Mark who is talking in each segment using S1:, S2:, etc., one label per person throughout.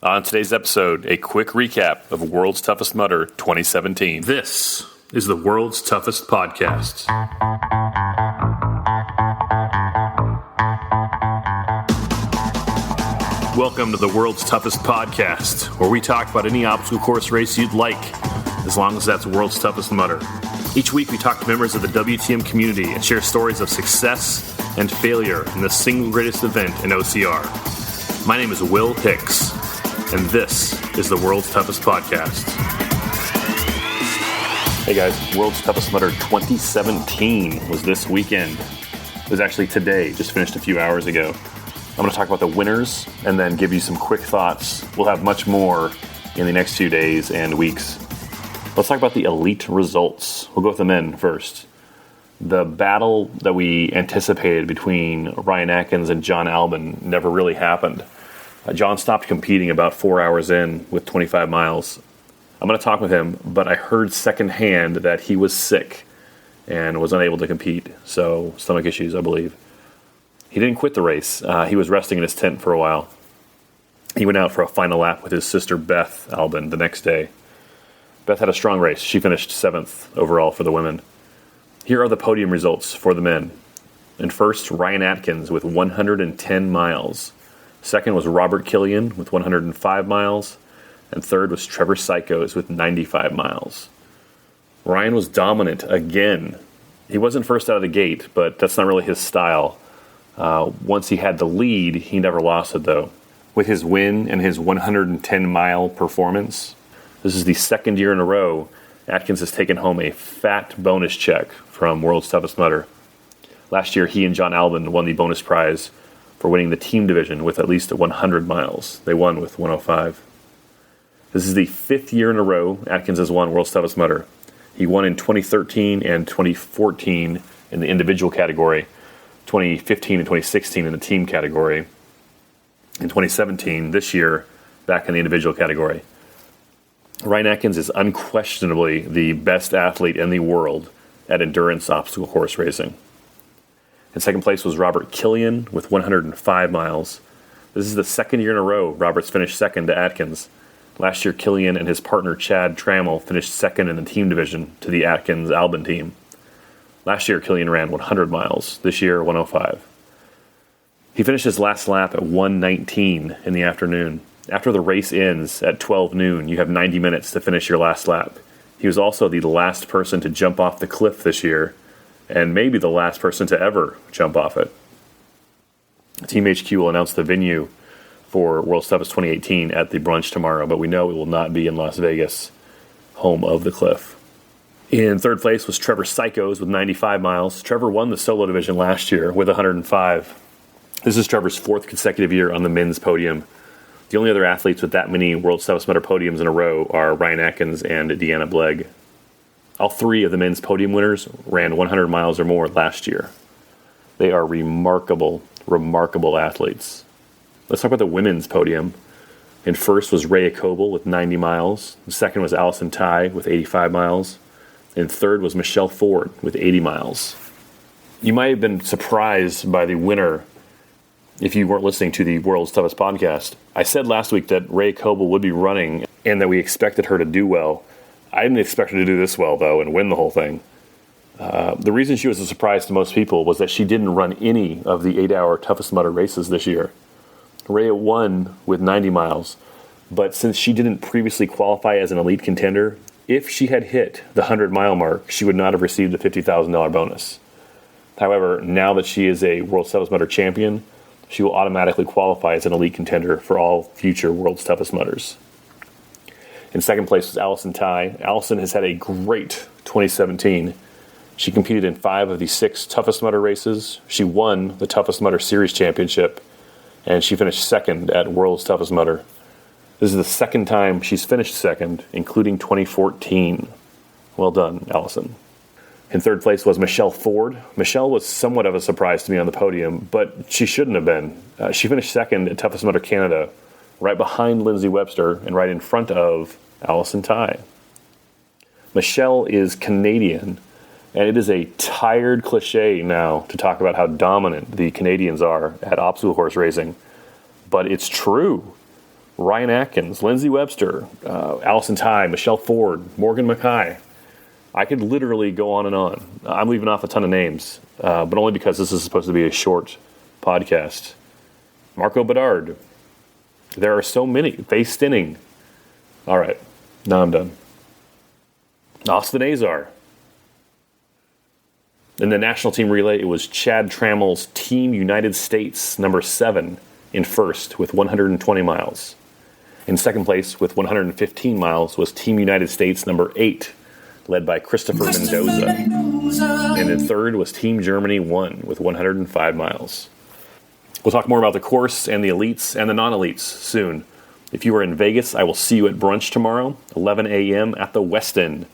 S1: On today's episode, a quick recap of World's Toughest Mudder 2017. This is the World's Toughest Podcast. Welcome to the World's Toughest Podcast, where we talk about any obstacle course race you'd like, as long as that's World's Toughest Mudder. Each week we talk to members of the WTM community and share stories of success and failure in the single greatest event in OCR. My name is Will Hicks, and this is the World's Toughest Podcast. Hey guys, World's Toughest Mudder 2017 was this weekend. It was actually today, just finished a few hours ago. I'm going to talk about the winners and then give you some quick thoughts. We'll have much more in the next few days and weeks. Let's talk about the elite results. We'll go with the men first. The battle that we anticipated between Ryan Atkins and John Albin never really happened. John stopped competing about 4 hours in with 25 miles. I'm going to talk with him, but I heard secondhand that he was sick and was unable to compete. So, stomach issues, I believe. He didn't quit the race. He was resting in his tent for a while. He went out for a final lap with his sister Beth Albin the next day. Beth had a strong race. She finished 7th overall for the women. Here are the podium results for the men. In first, Ryan Atkins with 110 miles. Second was Robert Killian with 105 miles. And third was Trevor Cichosz with 95 miles. Ryan was dominant again. He wasn't first out of the gate, but that's not really his style. Once he had the lead, he never lost it, though. With his win and his 110-mile performance, this is the second year in a row Atkins has taken home a fat bonus check from World's Toughest Mudder. Last year, he and John Albin won the bonus prize for winning the team division with at least 100 miles. They won with 105. This is the 5th year in a row Atkins has won World's Toughest Mudder. He won in 2013 and 2014 in the individual category, 2015 and 2016 in the team category, in 2017, this year, back in the individual category. Ryan Atkins is unquestionably the best athlete in the world at endurance obstacle course racing. In second place was Robert Killian with 105 miles. This is the second year in a row Robert's finished second to Atkins. Last year, Killian and his partner Chad Trammell finished second in the team division to the Atkins-Albin team. Last year, Killian ran 100 miles. This year, 105. He finished his last lap at 1:19 in the afternoon. After the race ends at 12 noon, you have 90 minutes to finish your last lap. He was also the last person to jump off the cliff this year, and maybe the last person to ever jump off it. Team HQ will announce the venue for World's Toughest 2018 at the brunch tomorrow, but we know it will not be in Las Vegas, home of the cliff. In third place was Trevor Cichosz with 95 miles. Trevor won the solo division last year with 105. This is Trevor's 4th consecutive year on the men's podium. The only other athletes with that many World's Toughest Mudder podiums in a row are Ryan Atkins and Deanna Blegg. All 3 of the men's podium winners ran 100 miles or more last year. They are remarkable, remarkable athletes. Let's talk about the women's podium. In first was Rea Koebl with 90 miles. In second was Allison Tai with 85 miles. In third was Michelle Ford with 80 miles. You might have been surprised by the winner if you weren't listening to the World's Toughest Podcast. I said last week that Rea Koebl would be running and that we expected her to do well. I didn't expect her to do this well, though, and win the whole thing. The reason she was a surprise to most people was that she didn't run any of the 8-hour Toughest Mudder races this year. Rea won with 90 miles, but since she didn't previously qualify as an elite contender, if she had hit the 100-mile mark, she would not have received a $50,000 bonus. However, now that she is a World's Toughest Mudder champion, she will automatically qualify as an elite contender for all future World's Toughest Mudders. In second place was Allison Tai. Allison has had a great 2017. She competed in 5 of the 6 Toughest Mudder races. She won the Toughest Mudder Series Championship, and she finished second at World's Toughest Mudder. This is the second time she's finished second, including 2014. Well done, Allison. In third place was Michelle Ford. Michelle was somewhat of a surprise to me on the podium, but she shouldn't have been. She finished second at Toughest Mudder Canada, right behind Lindsay Webster and right in front of Allison Tai. Michelle is Canadian, and it is a tired cliche now to talk about how dominant the Canadians are at obstacle course racing, but it's true. Ryan Atkins, Lindsey Webster, Allison Tai, Michelle Ford, Morgan Mackay. I could literally go on and on. I'm leaving off a ton of names, but only because this is supposed to be a short podcast. Marco Bedard. There are so many. Faye Stinning. All right, now I'm done. Austin Azar. In the national team relay, it was Chad Trammell's Team United States, number 7, in first with 120 miles. In second place with 115 miles was Team United States, number 8, led by Christopher Mendoza. And in third was Team Germany 1 with 105 miles. We'll talk more about the course and the elites and the non-elites soon. If you are in Vegas, I will see you at brunch tomorrow, 11 a.m. at the West End.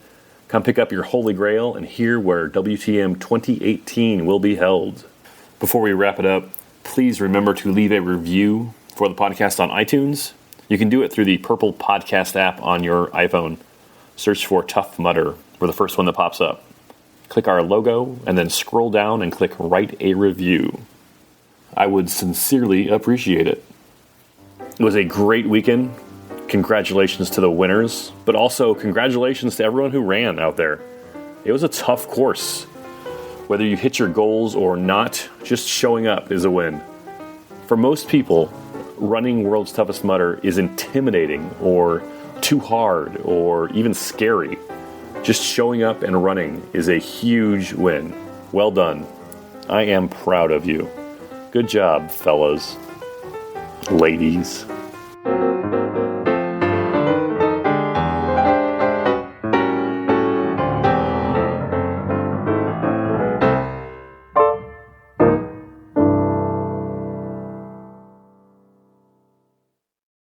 S1: Come pick up your Holy Grail and hear where WTM 2018 will be held. Before we wrap it up, please remember to leave a review for the podcast on iTunes. You can do it through the Purple Podcast app on your iPhone. Search for Tough Mudder. We're the first one that pops up. Click our logo and then scroll down and click Write a Review. I would sincerely appreciate it. It was a great weekend. Congratulations to the winners, but also congratulations to everyone who ran out there. It was a tough course. Whether you hit your goals or not, just showing up is a win. For most people, running World's Toughest Mudder is intimidating or too hard or even scary. Just showing up and running is a huge win. Well done. I am proud of you. Good job, fellas. Ladies.